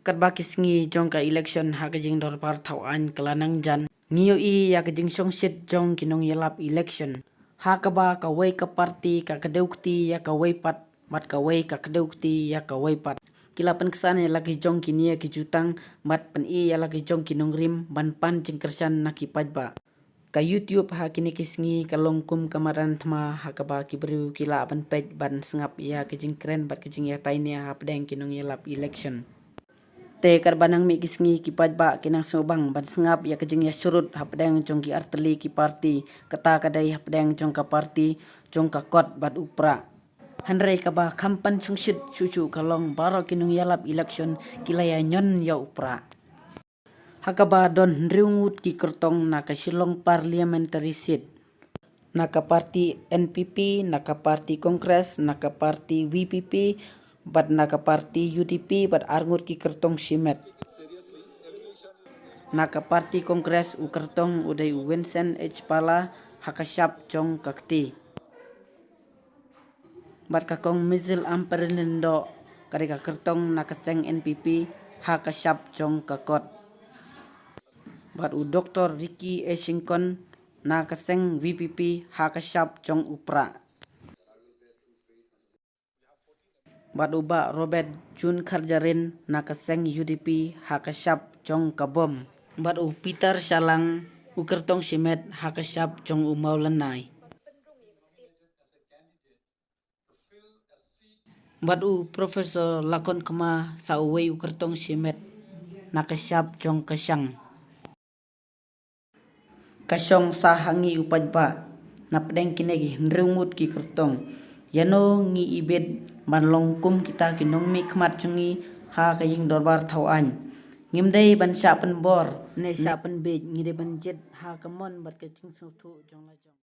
kat bakis ngi jong ka election ha ka jing dor par thau an kelanang jan ngiyo i ya ka jing song sit jong kinong yelap election ha ka ba ka wei ka parti ka kadeukti ya ka wei pat mat ka wei ka kadeukti ya ka wei pat kilapan kesan ya lagi jong kini ya ki jutang mat pen i ya lagi jong kinong rim ban pan jing kersan na ki paj ba ka YouTube ha kini kisngi kalong kum kamaran thma ha ka ba ki bru kila ban pej ban sngap ya ki jing kren bat ki jing ya tainia ha pedeng kinong yelap election te kar banang mi kisngi ki paj ba kinang sobang ban sngap ya ki jing ya surut ha pedeng jong ki arteli ki parti kata kadai ha pedeng jong ka parti jong ka kot bat upra handrai ka ba kampan sungsit cucu kalong baro kinong yelap election kilaya nyon ya upra hakaba don riungut ki kertong na ka Shillong parliamentary seat naka parti NPP naka parti Kongres naka parti VPP bat naka parti UDP bat arngut ki kertong simet naka parti Kongres u kertong udai Vincent H Pala hakasyap jong kakti bat kakong mizil amperlindo kadika kertong naka seng NPP hakasyap jong kakot bat u Dr. Ricky Esingkon na kaseng VPP hakasyap jong upra bat u ba Robert Jun Karjarin na kaseng UDP hakasyap jong kabom bat u Peter Salang u kertong simet hakasyap jong umaulanai bat u Profesor Lakon Kema sa uwei u kertong simet nakasyap jong kasyang kasyong sahangi upaj ba na pedeng kinegi nrungut ki kertong yano ngi ibet banlongkum kita kinong mi khmat chungi ha kaying dorbar thawan ngimdei ban sya pen bor ne sya pen be ngi de ban jet ha kamon bat ka ching su thu jong la jong